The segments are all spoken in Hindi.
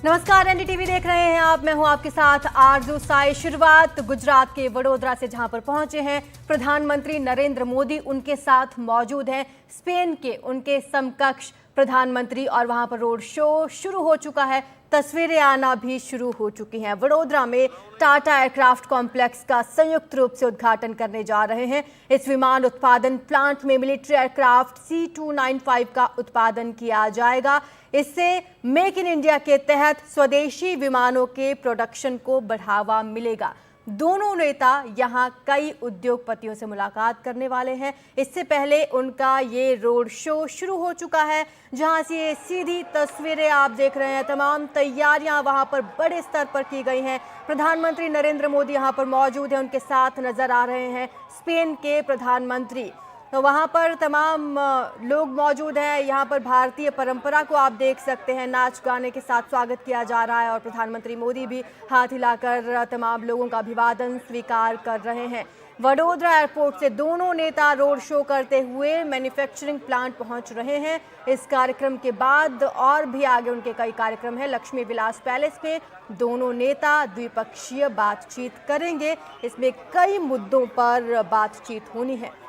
नमस्कार, एनडीटीवी देख रहे हैं आप। मैं हूं आपके साथ आरजू साई। शुरुआत गुजरात के वडोदरा से, जहां पर पहुंचे हैं प्रधानमंत्री नरेंद्र मोदी। उनके साथ मौजूद हैं स्पेन के उनके समकक्ष प्रधानमंत्री और वहां पर रोड शो शुरू हो चुका है। तस्वीरें आना भी शुरू हो चुकी हैं। वडोदरा में टाटा एयरक्राफ्ट कॉम्प्लेक्स का संयुक्त रूप से उद्घाटन करने जा रहे हैं। इस विमान उत्पादन प्लांट में मिलिट्री एयरक्राफ्ट C295 का उत्पादन किया जाएगा। इससे मेक इन इंडिया के तहत स्वदेशी विमानों के प्रोडक्शन को बढ़ावा मिलेगा। दोनों नेता यहां कई उद्योगपतियों से मुलाकात करने वाले हैं। इससे पहले उनका ये रोड शो शुरू हो चुका है, जहां से ये सीधी तस्वीरें आप देख रहे हैं। तमाम तैयारियां वहां पर बड़े स्तर पर की गई हैं। प्रधानमंत्री नरेंद्र मोदी यहां पर मौजूद हैं, उनके साथ नजर आ रहे हैं स्पेन के प्रधानमंत्री। तो वहाँ पर तमाम लोग मौजूद हैं। यहाँ पर भारतीय परंपरा को आप देख सकते हैं, नाच गाने के साथ स्वागत किया जा रहा है और प्रधानमंत्री मोदी भी हाथ हिलाकर तमाम लोगों का अभिवादन स्वीकार कर रहे हैं। वडोदरा एयरपोर्ट से दोनों नेता रोड शो करते हुए मैन्युफैक्चरिंग प्लांट पहुंच रहे हैं। इस कार्यक्रम के बाद और भी आगे उनके कई कार्यक्रम हैं। लक्ष्मी विलास पैलेस में दोनों नेता द्विपक्षीय बातचीत करेंगे। इसमें कई मुद्दों पर बातचीत होनी है।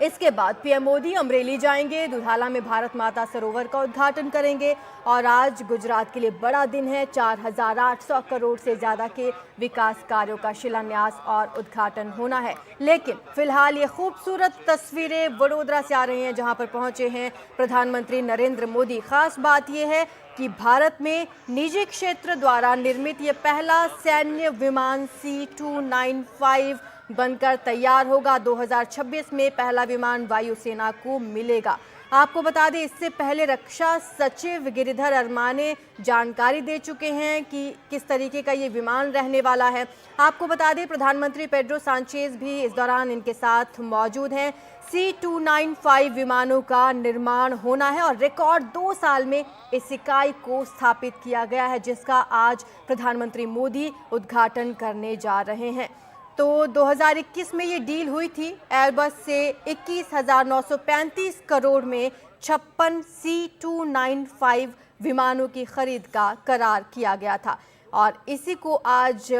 इसके बाद पीएम मोदी अमरेली जाएंगे, दुधाला में भारत माता सरोवर का उद्घाटन करेंगे। और आज गुजरात के लिए बड़ा दिन है। 4,800 करोड़ से ज़्यादा के विकास कार्यों का शिलान्यास और उद्घाटन होना है। लेकिन फिलहाल ये खूबसूरत तस्वीरें वडोदरा से आ रही हैं, जहां पर पहुंचे हैं प्रधानमंत्री नरेंद्र मोदी। खास बात यह है कि भारत में निजी क्षेत्र द्वारा निर्मित ये पहला सैन्य विमान C295 बनकर तैयार होगा। 2026 में पहला विमान वायुसेना को मिलेगा। आपको बता दें, इससे पहले रक्षा सचिव गिरिधर अरमाने जानकारी दे चुके हैं कि किस तरीके का ये विमान रहने वाला है। आपको बता दें, प्रधानमंत्री पेड्रो सांचेज भी इस दौरान इनके साथ मौजूद हैं। C295 विमानों का निर्माण होना है और रिकॉर्ड 2 साल में इस इकाई को स्थापित किया गया है, जिसका आज प्रधानमंत्री मोदी उद्घाटन करने जा रहे हैं। तो 2021 में ये डील हुई थी एयरबस से 21,935 करोड़ में 56 C295 विमानों की खरीद का करार किया गया था और इसी को आज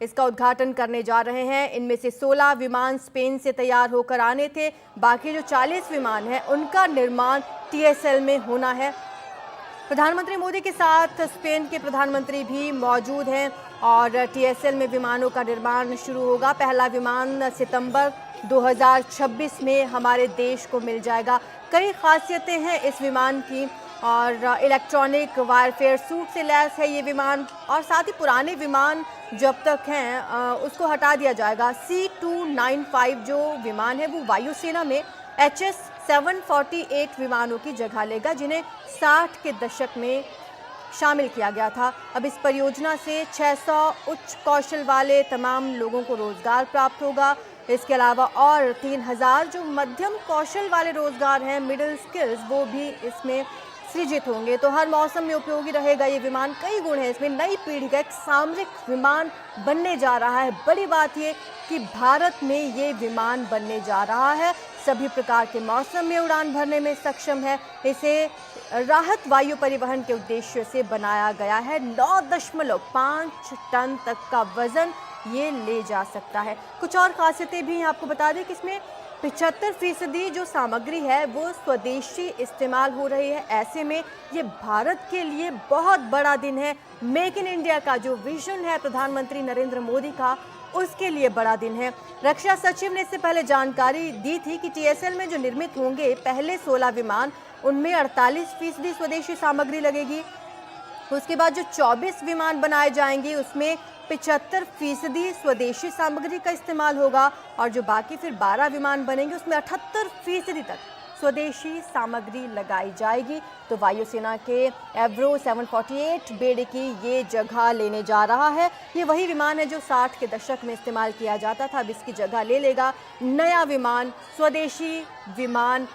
इसका उद्घाटन करने जा रहे हैं। इनमें से 16 विमान स्पेन से तैयार होकर आने थे। बाकी जो 40 विमान हैं उनका निर्माण TSL में होना है। प्रधानमंत्री मोदी के साथ स्पेन के प्रधानमंत्री भी मौजूद हैं और TSL में विमानों का निर्माण शुरू होगा। पहला विमान सितंबर 2026 में हमारे देश को मिल जाएगा। कई खासियतें हैं इस विमान की और इलेक्ट्रॉनिक वारफेयर सूट से लैस है ये विमान और साथ ही पुराने विमान जब तक हैं उसको हटा दिया जाएगा। C295 जो विमान है वो वायुसेना में HS-748 विमानों की जगह लेगा, जिन्हें 60 के दशक में शामिल किया गया था। अब इस परियोजना से 600 उच्च कौशल वाले तमाम लोगों को रोजगार प्राप्त होगा। इसके अलावा और 3,000 जो मध्यम कौशल वाले रोजगार हैं, मिडिल स्किल्स, वो भी इसमें सृजित होंगे। तो हर मौसम में उपयोगी रहेगा ये विमान। कई गुण हैं इसमें। नई पीढ़ी का एक सामरिक विमान बनने जा रहा है। बड़ी बात ये कि भारत में ये विमान बनने जा रहा है, सभी प्रकार के मौसम में उड़ान भरने में सक्षम है। इसे राहत वायु परिवहन के उद्देश्य से बनाया गया है। 9.5 टन तक का वजन ये ले जा सकता है। कुछ और खासियतें भी आपको बता दें कि इसमें 75% जो सामग्री है वो स्वदेशी इस्तेमाल हो रही है। ऐसे में ये भारत के लिए बहुत बड़ा दिन है। मेक इन इंडिया का जो विजन है प्रधानमंत्री नरेंद्र मोदी का, उसके लिए बड़ा दिन है। रक्षा सचिव ने इससे पहले जानकारी दी थी कि TSL में जो निर्मित होंगे पहले 16 विमान, उनमें 48% स्वदेशी सामग्री लगेगी। उसके बाद जो 24 विमान बनाए जाएंगे उसमें 75% स्वदेशी सामग्री का इस्तेमाल होगा और जो बाकी फिर 12 विमान बनेंगे उसमें 78% तक स्वदेशी सामग्री लगाई जाएगी। तो वायुसेना के एवरो 748 बेड़े की ये जगह लेने जा रहा है। ये वही विमान है जो 60 के दशक में इस्तेमाल किया जाता था। अब इसकी जगह ले लेगा नया विमान, स्वदेशी विमान,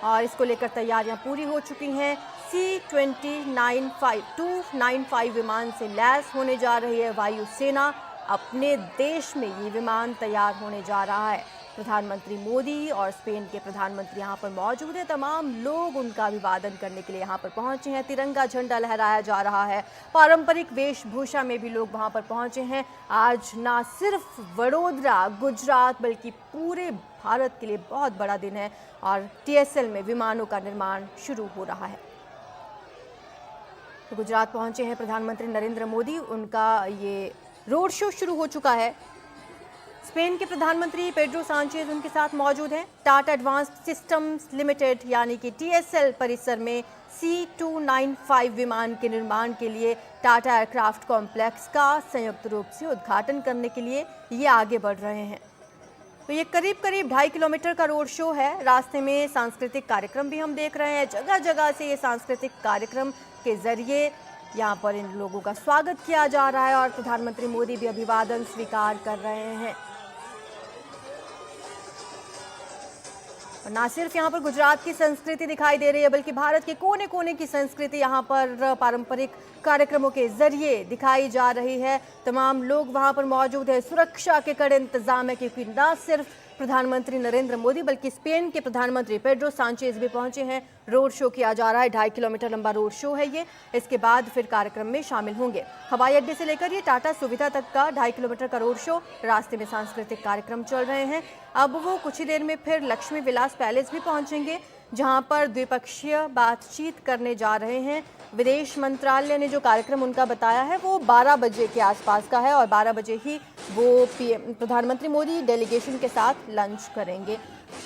और इसको लेकर तैयारियां पूरी हो चुकी हैं। C295 विमान से लैस होने जा रही है वायुसेना। अपने देश में ये विमान तैयार होने जा रहा है। प्रधानमंत्री मोदी और स्पेन के प्रधानमंत्री यहाँ पर मौजूद हैं। तमाम लोग उनका अभिवादन करने के लिए यहाँ पर पहुंचे हैं। तिरंगा झंडा लहराया जा रहा है। पारंपरिक वेशभूषा में भी लोग वहाँ पर पहुंचे हैं। आज ना सिर्फ वडोदरा, गुजरात, बल्कि पूरे भारत के लिए बहुत बड़ा दिन है और TSL में विमानों का निर्माण शुरू हो रहा है। तो गुजरात पहुंचे हैं प्रधानमंत्री नरेंद्र मोदी। उनका ये रोड शो शुरू हो चुका है। स्पेन के प्रधानमंत्री पेड्रो सांचेज उनके साथ मौजूद हैं। टाटा एडवांस्ड सिस्टम्स लिमिटेड यानी कि TSL परिसर में C295 विमान के निर्माण के लिए टाटा एयरक्राफ्ट कॉम्प्लेक्स का संयुक्त रूप से उद्घाटन करने के लिए ये आगे बढ़ रहे हैं। तो ये करीब 2.5 किलोमीटर का रोड शो है। रास्ते में सांस्कृतिक कार्यक्रम भी हम देख रहे हैं। जगह जगह से ये सांस्कृतिक कार्यक्रम के जरिए यहाँ पर इन लोगों का स्वागत किया जा रहा है और प्रधानमंत्री मोदी भी अभिवादन स्वीकार कर रहे हैं। और ना सिर्फ यहाँ पर गुजरात की संस्कृति दिखाई दे रही है, बल्कि भारत के कोने कोने की संस्कृति यहाँ पर पारंपरिक कार्यक्रमों के जरिए दिखाई जा रही है। तमाम लोग वहाँ पर मौजूद है। सुरक्षा के कड़े इंतजाम है, क्योंकि ना सिर्फ प्रधानमंत्री नरेंद्र मोदी बल्कि स्पेन के प्रधानमंत्री पेड्रो सांचेज भी पहुंचे हैं। रोड शो किया जा रहा है। 2.5 किलोमीटर लंबा रोड शो है ये। इसके बाद फिर कार्यक्रम में शामिल होंगे। हवाई अड्डे से लेकर ये टाटा सुविधा तक का 2.5 किलोमीटर का रोड शो। रास्ते में सांस्कृतिक कार्यक्रम चल रहे हैं। अब वो कुछ ही देर में फिर लक्ष्मी विलास पैलेस भी पहुंचेंगे, जहां पर द्विपक्षीय बातचीत करने जा रहे हैं। विदेश मंत्रालय ने जो कार्यक्रम उनका बताया है वो 12 बजे के आसपास का है और 12 बजे ही वो प्रधानमंत्री मोदी डेलीगेशन के साथ लंच करेंगे,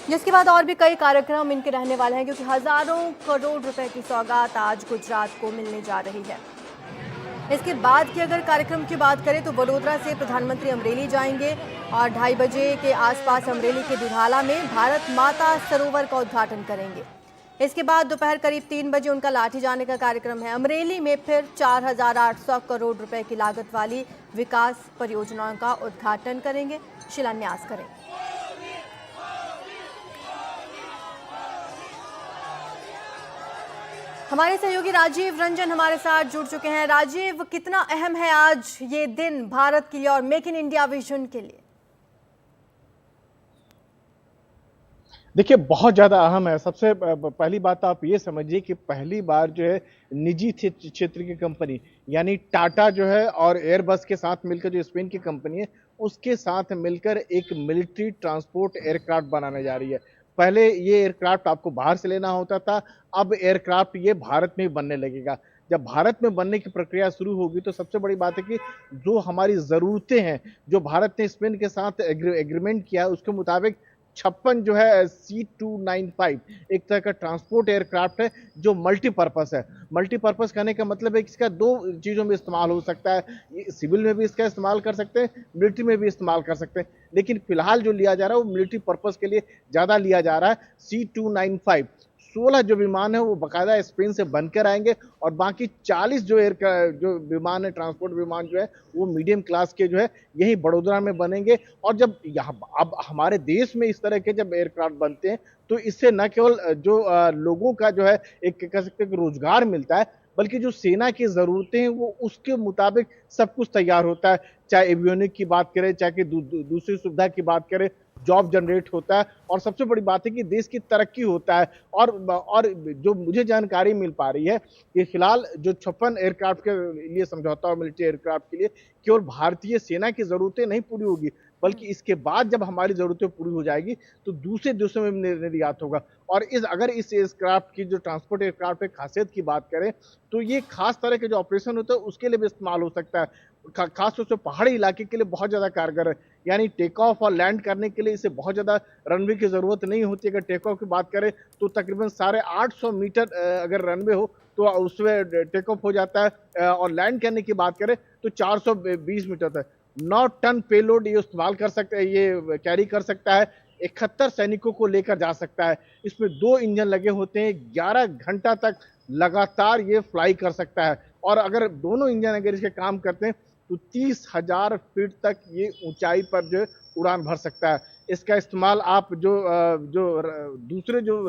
जिसके बाद और भी कई कार्यक्रम इनके रहने वाले हैं, क्योंकि हजारों करोड़ रुपए की सौगात आज गुजरात को मिलने जा रही है। इसके बाद की अगर कार्यक्रम की बात करें तो वडोदरा से प्रधानमंत्री अमरेली जाएंगे और 2:30 बजे के आसपास अमरेली के दुधाला में भारत माता सरोवर का उद्घाटन करेंगे। इसके बाद दोपहर करीब 3 बजे उनका लाठी जाने का कार्यक्रम है। अमरेली में फिर 4,800 करोड़ रुपए की लागत वाली विकास परियोजनाओं का उद्घाटन करेंगे, शिलान्यास करेंगे। हमारे सहयोगी राजीव रंजन हमारे साथ जुड़ चुके हैं। राजीव, कितना अहम है आज ये दिन भारत के लिए और मेक इन इंडिया विजन के लिए? देखिए, बहुत ज़्यादा अहम है। सबसे पहली बात आप ये समझिए कि पहली बार जो है निजी क्षेत्र की कंपनी यानी टाटा जो है और एयरबस के साथ मिलकर, जो स्पेन की कंपनी है उसके साथ मिलकर एक मिलिट्री ट्रांसपोर्ट एयरक्राफ्ट बनाने जा रही है। पहले ये एयरक्राफ्ट आपको बाहर से लेना होता था, अब एयरक्राफ्ट ये भारत में ही बनने लगेगा। जब भारत में बनने की प्रक्रिया शुरू होगी तो सबसे बड़ी बात है कि जो हमारी ज़रूरतें हैं, जो भारत ने स्पेन के साथ एग्रीमेंट किया है उसके मुताबिक 56 जो है C295 एक तरह का ट्रांसपोर्ट एयरक्राफ्ट है जो मल्टीपर्पस है। मल्टीपर्पस कहने का मतलब है कि इसका 2 चीज़ों में इस्तेमाल हो सकता है। सिविल में भी इसका इस्तेमाल कर सकते हैं, मिलिट्री में भी इस्तेमाल कर सकते हैं, लेकिन फिलहाल जो लिया जा रहा है वो मिलिट्री पर्पस के लिए ज़्यादा लिया जा रहा है। C295 16 जो विमान है वो बाकायदा स्पेन से बनकर आएंगे और बाकी 40 जो विमान है, ट्रांसपोर्ट विमान जो है वो मीडियम क्लास के जो है यही बड़ोदरा में बनेंगे। और जब यहाँ अब हमारे देश में इस तरह के जब एयरक्राफ्ट बनते हैं तो इससे न केवल जो लोगों का जो है एक कह सकते हैं रोजगार मिलता है, बल्कि जो सेना की ज़रूरतें हैं वो उसके मुताबिक सब कुछ तैयार होता है। चाहे एवियोनिक की बात करें, चाहे दूसरी सुविधा की बात करें, जॉब जनरेट होता है और सबसे बड़ी बात है कि देश की तरक्की होता है। और जो मुझे जानकारी मिल पा रही है कि फिलहाल जो 56 एयरक्राफ्ट के लिए समझौता और मिलिट्री एयरक्राफ्ट के लिए केवल भारतीय सेना की ज़रूरतें नहीं पूरी होगी, बल्कि इसके बाद जब हमारी ज़रूरतें पूरी हो जाएगी तो दूसरे देशों में निर्यात होगा। और अगर इस एयरक्राफ्ट की जो ट्रांसपोर्ट एयरक्राफ्ट की खासियत की बात करें तो ये खास तरह के जो ऑपरेशन होते हैं उसके लिए भी इस्तेमाल हो सकता है। खास तौर से पहाड़ी इलाके के लिए बहुत ज़्यादा कारगर है, यानी टेक ऑफ और लैंड करने के लिए इसे बहुत ज़्यादा रनवे की ज़रूरत नहीं होती। अगर टेक ऑफ की बात करें तो तकरीबन 850 मीटर अगर रनवे हो तो उसमें टेक ऑफ हो जाता है, और लैंड करने की बात करें तो 420 मीटर तक 9 टन पेलोड ये इस्तेमाल कर सकते हैं, ये कैरी कर सकता है। 71 सैनिकों को लेकर जा सकता है। इसमें 2 इंजन लगे होते हैं, 11 घंटा तक लगातार ये फ्लाई कर सकता है। और अगर दोनों इंजन अगर इसके काम करते हैं तो 30,000 फीट तक ये ऊंचाई पर जो उड़ान भर सकता है। इसका इस्तेमाल आप जो दूसरे जो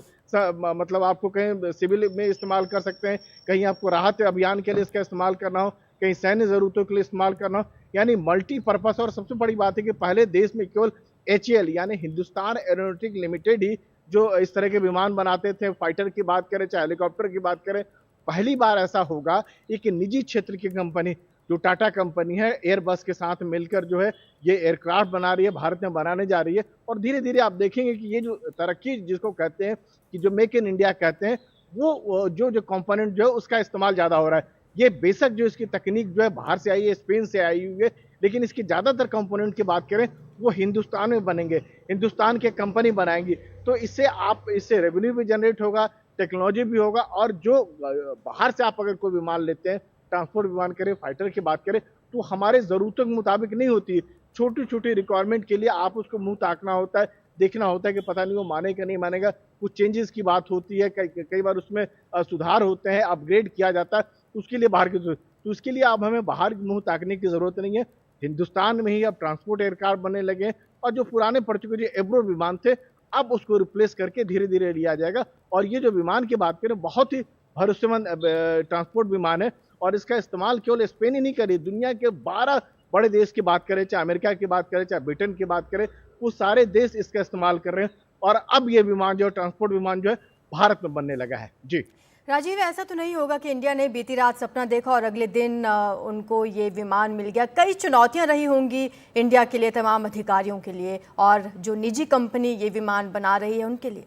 मतलब आपको कहीं सिविल में इस्तेमाल कर सकते हैं, कहीं आपको राहत अभियान के लिए इसका इस्तेमाल करना हो, कहीं सैन्य ज़रूरतों के लिए इस्तेमाल करना हो, यानी मल्टीपर्पस। और सबसे बड़ी बात है कि पहले देश में केवल HAL यानी हिंदुस्तान एरोनॉटिक लिमिटेड ही जो इस तरह के विमान बनाते थे, फाइटर की बात करें चाहे हेलीकॉप्टर की बात करें, पहली बार ऐसा होगा एक निजी क्षेत्र की कंपनी जो टाटा कंपनी है एयरबस के साथ मिलकर जो है ये एयरक्राफ्ट बना रही है, भारत में बनाने जा रही है। और धीरे धीरे आप देखेंगे कि ये जो तरक्की जिसको कहते हैं कि जो मेक इन इंडिया कहते हैं, वो जो जो कंपोनेंट जो है उसका इस्तेमाल ज़्यादा हो रहा है। ये बेशक जो इसकी तकनीक जो है बाहर से आई है, स्पेन से आई हुई है, लेकिन इसकी ज़्यादातर कंपोनेंट की बात करें वो हिंदुस्तान में बनेंगे, हिंदुस्तान की कंपनी बनाएंगी। तो इससे रेवेन्यू भी जनरेट होगा, टेक्नोलॉजी भी होगा। और जो बाहर से आप अगर कोई विमान लेते हैं, ट्रांसपोर्ट विमान करें, फाइटर की बात करें, तो हमारे ज़रूरतों के मुताबिक नहीं होती। छोटी-छोटी रिक्वायरमेंट के लिए आप उसको मुँह ताकना होता है, देखना होता है कि पता नहीं वो मानेगा नहीं मानेगा। कुछ चेंजेस की बात होती है, कई बार उसमें सुधार होते हैं, अपग्रेड किया जाता है, उसके लिए बाहर की ज़रूरत। तो उसके लिए अब हमें बाहर मुँह ताकने की ज़रूरत नहीं है। हिंदुस्तान में ही अब ट्रांसपोर्ट एयरक्राफ्ट बनने लगे हैं और जो पुराने पड़ चुके जो एब्रो विमान थे, अब उसको रिप्लेस करके धीरे-धीरे लिया जाएगा। और ये जो विमान की बात करें, बहुत ही भरोसेमंद ट्रांसपोर्ट विमान है और इसका इस्तेमाल केवल स्पेन ही नहीं कर रही, दुनिया के 12 बड़े देश की बात करें, चाहे अमेरिका की बात करें, चाहे ब्रिटेन की बात करें, वो सारे देश इसका इस्तेमाल कर रहे हैं। और अब ये विमान जो है, ट्रांसपोर्ट विमान जो है, भारत में बनने लगा है। जी राजीव, ऐसा तो नहीं होगा कि इंडिया ने बीती रात सपना देखा और अगले दिन उनको ये विमान मिल गया? कई चुनौतियां रही होंगी इंडिया के लिए, तमाम अधिकारियों के लिए और जो निजी कंपनी ये विमान बना रही है उनके लिए।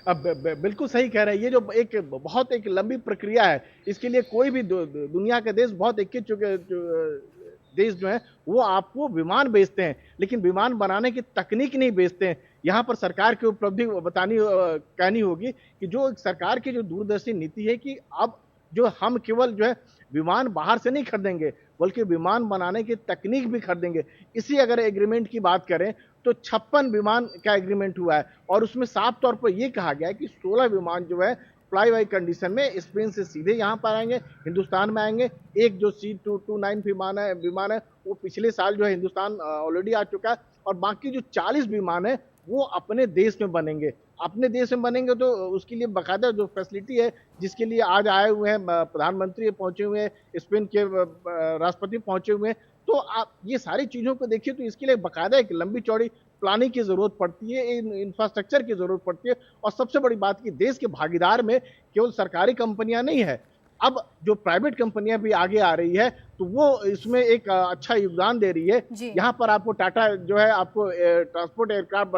अब बिल्कुल सही कह रहे हैं। ये जो बहुत एक लंबी प्रक्रिया है, इसके लिए कोई भी दुनिया के देश बहुत इक्कीस चुके देश जो हैं वो आपको विमान बेचते हैं, लेकिन विमान बनाने की तकनीक नहीं बेचते हैं। यहाँ पर सरकार की उपलब्धि कहनी होगी कि जो सरकार की जो दूरदर्शी नीति है कि अब जो हम केवल जो है विमान बाहर से नहीं खरीदेंगे, बल्कि विमान बनाने की तकनीक भी खरीदेंगे। इसी अगर एग्रीमेंट की बात करें तो 56 विमान का एग्रीमेंट हुआ है और उसमें साफ तौर पर यह कहा गया है कि 16 विमान जो है फ्लाई बाई कंडीशन में स्पेन से सीधे यहाँ पर आएंगे, हिंदुस्तान में आएंगे। एक जो C229 विमान है वो पिछले साल जो है हिंदुस्तान ऑलरेडी आ चुका है और बाकी जो 40 विमान है वो अपने देश में बनेंगे। अपने देश में बनेंगे तो उसके लिए बाकायदा जो फैसिलिटी है, जिसके लिए आज आए हुए हैं प्रधानमंत्री पहुंचे हुए हैं, स्पेन के राष्ट्रपति पहुंचे हुए हैं। तो आप ये सारी चीज़ों को देखिए तो इसके लिए बाकायदा एक लंबी चौड़ी प्लानिंग की ज़रूरत पड़ती है, इंफ्रास्ट्रक्चर की ज़रूरत पड़ती है। और सबसे बड़ी बात कि देश के भागीदार में केवल सरकारी कंपनियां नहीं है, अब जो प्राइवेट कंपनियां भी आगे आ रही है तो वो इसमें एक अच्छा योगदान दे रही है। यहाँ पर आपको टाटा जो है आपको ट्रांसपोर्ट एयरक्राफ्ट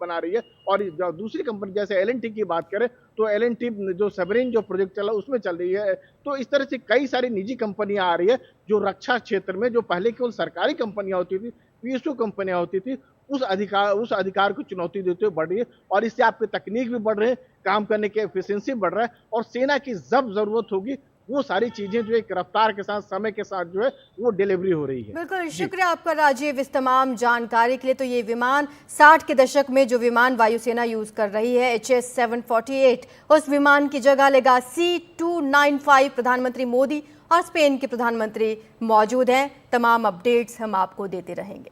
बना रही है और जो दूसरी कंपनी जैसे L&T की बात करें तो L&T जो सबमरीन जो प्रोजेक्ट चला उसमें चल रही है। तो इस तरह से कई सारी निजी कंपनियां आ रही है जो रक्षा क्षेत्र में, जो पहले केवल सरकारी कंपनियां होती थी, PSU कंपनियां होती थी, उस अधिकार को चुनौती देते हुए बढ़ रही है। और इससे आपकी तकनीक भी बढ़ रही है, काम करने की एफिशिएंसी बढ़ रहा है और सेना की जब जरूरत होगी वो सारी चीजें जो एक रफ्तार के साथ, समय के साथ जो है वो डिलीवरी हो रही है। बिल्कुल, शुक्रिया आपका राजीव इस तमाम जानकारी के लिए। तो ये विमान 60 के दशक में जो विमान वायुसेना यूज कर रही है HS-748, उस विमान की जगह लेगा C295। प्रधानमंत्री मोदी और स्पेन के प्रधानमंत्री मौजूद हैं। तमाम अपडेट्स हम आपको देते रहेंगे।